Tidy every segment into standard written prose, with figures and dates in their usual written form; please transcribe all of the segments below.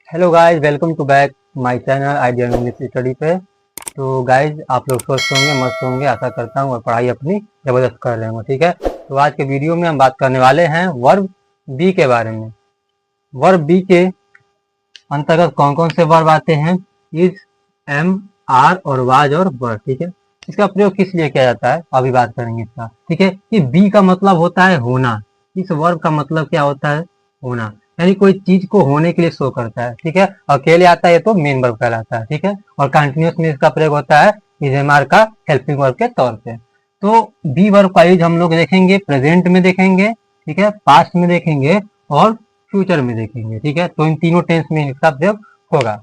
Hello guys, welcome to back my channel idea English study पे। तो guys, आप लोग स्वस्थ होंगे, मस्त होंगे, आशा करता हूँ, और पढ़ाई अपनी ज़बरदस्त कर रहे होंगे। ठीक है, तो आज के वीडियो में हम बात करने वाले हैं वर्ब बी के बारे में। वर्ब बी के अंतर्गत कौन कौन से वर्ब आते हैं? इज, एम, आर और वाज और वर। ठीक है, इसका प्रयोग किस लिए किया जाता है अभी बात करेंगे इसका। ठीक है, कि बी का मतलब होता है होना। इस वर्ब का मतलब क्या होता है? होना, यानी कोई चीज को होने के लिए शो करता है। ठीक है, अकेले आता है तो मेन वर्ब कहलाता है। ठीक है, और कंटिन्यूस में इसका प्रयोग होता है इज एम आर का हेल्पिंग वर्ब के तौर पे। तो बी वर्ब का यूज हम लोग देखेंगे, प्रेजेंट में देखेंगे, ठीक है, पास्ट में देखेंगे और फ्यूचर में देखेंगे। ठीक है, तो इन तीनों टेंस में इसका प्रयोग होगा।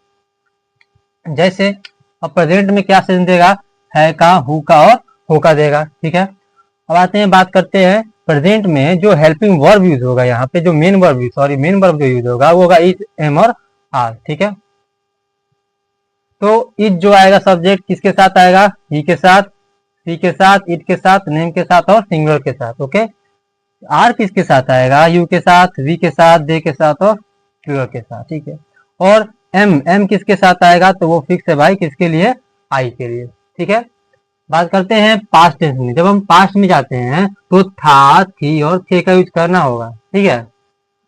जैसे अब प्रेजेंट में क्या सेंस देगा? है का, हु का और हो का देगा। ठीक है, अब आते हैं, बात करते हैं प्रेजेंट में जो हेल्पिंग वर्ब यूज होगा, यहाँ पे जो मेन वर्ब जो यूज होगा वो होगा इज, एम और आर। ठीक है, तो इज जो आएगा सब्जेक्ट किसके साथ आएगा? ही के साथ, सी के साथ, इट के साथ, नेम के साथ और सिंगुलर के साथ। ओके, आर किसके साथ आएगा? यू के साथ, वी के साथ, दे के साथ और प्लूरल के साथ। ठीक है, और एम किसके साथ आएगा? तो वो फिक्स है भाई, किसके लिए? आई के लिए। ठीक है, बात करते हैं पास्ट टेंस में। जब हम पास्ट में जाते हैं तो था, थी और थे का यूज करना होगा। ठीक है,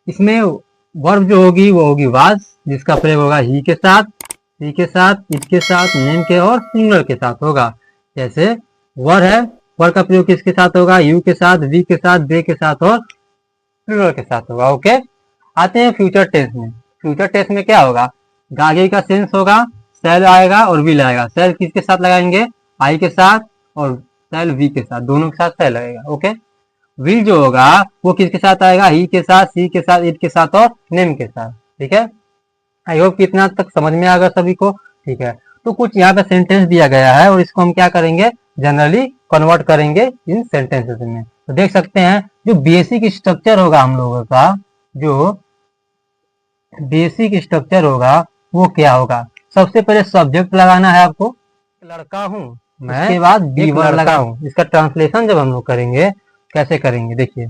इसमें वर्ब जो होगी वो होगी वाज, जिसका प्रयोग होगा ही के साथ, सी के साथ, इट के साथ, नेम के और सिंगुलर के साथ होगा। जैसे वर है, वर का प्रयोग किसके साथ होगा? यू के साथ, वी के साथ, दे के साथ और प्लूरल के साथ होगा। ओके, आते हैं फ्यूचर टेंस में। फ्यूचर टेंस में क्या होगा? आगे का सेंस होगा, सेल आएगा और विल आएगा। सेल किसके साथ लगाएंगे? आई के साथ, और सेल वी के साथ, दोनों के साथ सेल लगेगा। ओके, विल जो होगा वो किसके साथ आएगा? ही के साथ, सी के साथ, इट के साथ और नेम के साथ। ठीक है, आई होप कि इतना तक समझ में आ गया सभी को। ठीक है, तो कुछ यहाँ पे सेंटेंस दिया गया है और इसको हम क्या करेंगे? जनरली कन्वर्ट करेंगे इन सेंटेंसेस में। तो देख सकते हैं, जो बेसिक स्ट्रक्चर होगा हम लोगों का, जो बेसिक स्ट्रक्चर होगा वो क्या होगा? सबसे पहले सब्जेक्ट लगाना है आपको, लड़का हूँ मैं, उसके बाद बी वर्ब लगाऊं। इसका ट्रांसलेशन जब हम लोग करेंगे, कैसे करेंगे देखिए।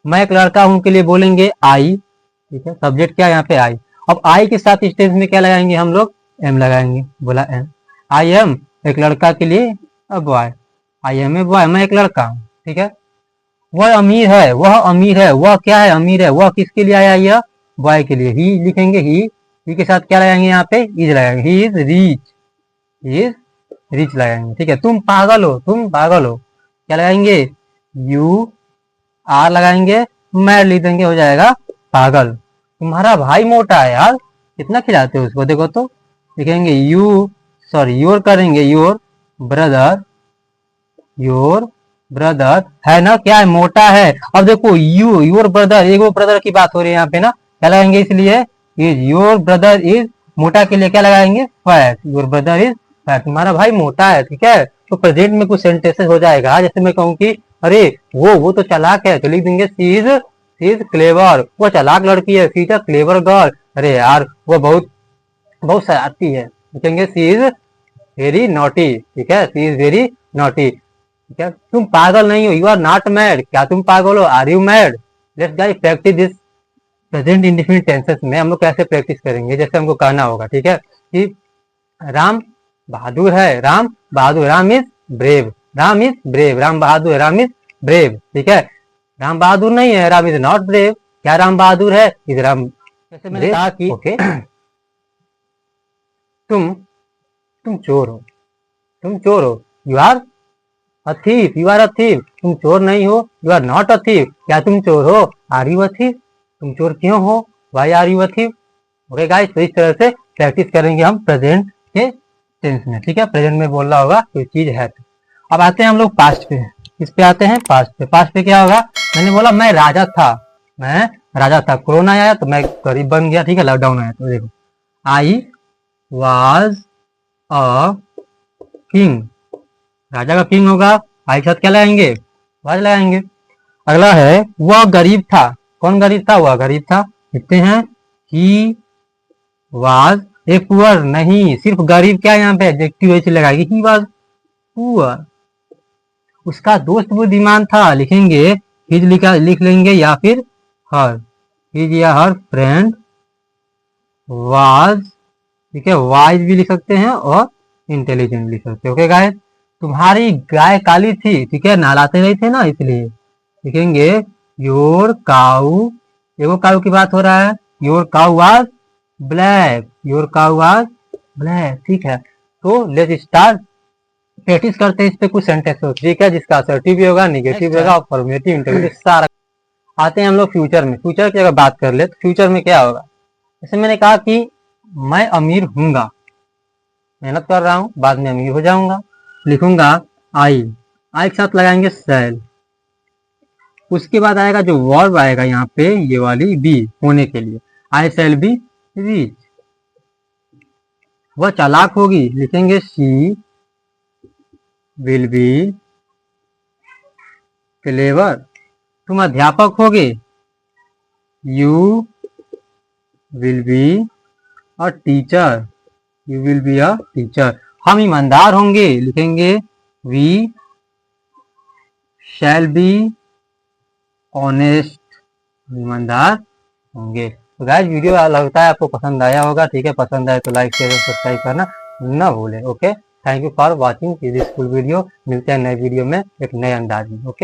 मैं एक लड़का हूँ के लिए बोलेंगे आई। ठीक है, सब्जेक्ट क्या है यहाँ पे? आई। अब आई के साथ इस टेंस में क्या लगाएंगे हम लोग? एम लगाएंगे। बोला एम, आई एम एक लड़का के लिए अब boy, I am a boy, मैं एक लड़का हूँ। ठीक है, वह अमीर है, वह अमीर है, वह क्या है? अमीर है। वह किसके लिए आया? यह बॉय के लिए। ही लिखेंगे, ही के साथ क्या लगाएंगे? यहाँ पे इज लगाएंगे। He is rich, he is rich लगाएंगे। ठीक है, तुम पागल हो, तुम पागल हो, क्या लगाएंगे? यू आर लगाएंगे, मैं लिख देंगे, हो जाएगा पागल। तुम्हारा भाई मोटा है यार, कितना खिलाते हो उसको, देखो तो। लिखेंगे योर करेंगे, योर ब्रदर है ना, क्या है? मोटा है। अब देखो योर ब्रदर, एक ब्रदर की बात हो रही है यहाँ पे ना, क्या लगाएंगे? इसलिए इज, योर ब्रदर इज, मोटा के लिए क्या लगाएंगे? Fat, your brother is fat, तुम्हारा भाई मोटा है। ठीक है, तो प्रेजेंट में कुछ सेंटेंसेस हो जाएगा। जैसे मैं कहूँ कि अरे वो तो चालाक है, तो लिख देंगे सी इज क्लेवर, वो चालाक लड़की है, सी इज अ क्लेवर गर्ल। अरे यार वो बहुत बहुत शरारती है, लिखेंगे सी इज वेरी नॉटी। ठीक है, सी इज वेरी नॉटी। ठीक है, तुम पागल नहीं हो, यू आर नॉट मैड, क्या तुम पागल हो? Are you mad? Let's guys practice this present indefinite tenses में हम लोग कैसे प्रैक्टिस करेंगे। जैसे हमको कहना होगा, ठीक है, कि राम बहादुर है, राम बहादुर, Ram is brave, Ram is brave, Ram बहादुर, राम इज ब्रेव। ठीक है, राम बहादुर नहीं है, राम इज नॉट ब्रेव, क्या राम बहादुर है? इज राम। जैसे मैंने कहा कि ओके, तुम चोर हो, तुम चोर हो, you are a thief, you are a thief, तुम चोर नहीं हो, you are not a thief, क्या तुम चोर हो? आर यू अ थीफ, तुम चोर क्यों हो? Why are you a thief. Okay guys, तो इस तरह से प्रैक्टिस करेंगे हम प्रेजेंट के टेंस में। ठीक है, प्रेजेंट में बोलना होगा कोई चीज है तो। अब आते हैं हम लोग पास्ट पे। किस पे आते हैं? पास्ट पे। पास्ट पे क्या होगा? मैंने बोला मैं राजा था, मैं राजा था, कोरोना आया तो मैं गरीब बन गया। ठीक है, लॉकडाउन आया तो देखो, आई वाज अ किंग, राजा का किंग होगा, आई के साथ क्या लगाएंगे? वाज लगाएंगे। अगला है वह गरीब था, कौन गरीब था? वह गरीब था। लिखते हैं ही वाज ए पुअर, नहीं सिर्फ गरीब, क्या यहाँ पे एडजेक्टिव ऐसे लगाएगी, ही वाज पुअर। उसका दोस्त बुद्धिमान था, लिखेंगे हिज लिख लेंगे, या फिर हर, हिज या हर फ्रेंड वाज, ठीक है, वाइज भी लिख सकते हैं और इंटेलिजेंट लिख सकते हैं। ओके गाइस, तुम्हारी गाय काली थी, ठीक है, नहलाते नहीं थे ना, इसलिए लिखेंगे योर काऊ, देखो काऊ की बात हो रहा है, your cow was black, your cow was black, ठीक है। तो लेट्स स्टार्ट, प्रैक्टिस करते हैं इस पे कुछ सेंटेंस, ठीक है, जिसका असर्टिव भी होगा, निगेटिव भी होगा और फॉर्मेटिव इंटरव्यू सारा। आते हैं हम लोग फ्यूचर में, फ्यूचर की अगर बात कर ले तो फ्यूचर में क्या होगा। जैसे मैंने कहा कि मैं अमीर हूंगा, मेहनत कर रहा हूँ, बाद में अमीर हो जाऊंगा, लिखूंगा आई, आई के साथ लगाएंगे सेल, उसके बाद आएगा जो वर्ब आएगा यहाँ पे, ये वाली बी, होने के लिए, आई सेल बी रिच, वह चालाक होगी, लिखेंगे शी विल बी क्लेवर, तुम अध्यापक होगे, you will be a teacher, you will be a teacher. हम ईमानदार होंगे, लिखेंगे वी शैल बी ऑनेस्ट, ईमानदार होंगे। तो गाइस वीडियो लगता है आपको पसंद आया होगा, ठीक है, पसंद आए तो लाइक शेयर और सब्सक्राइब करना ना भूलें। Okay, thank you for watching this full video, मिलते हैं नए वीडियो में एक नए अंदाज में। ओके।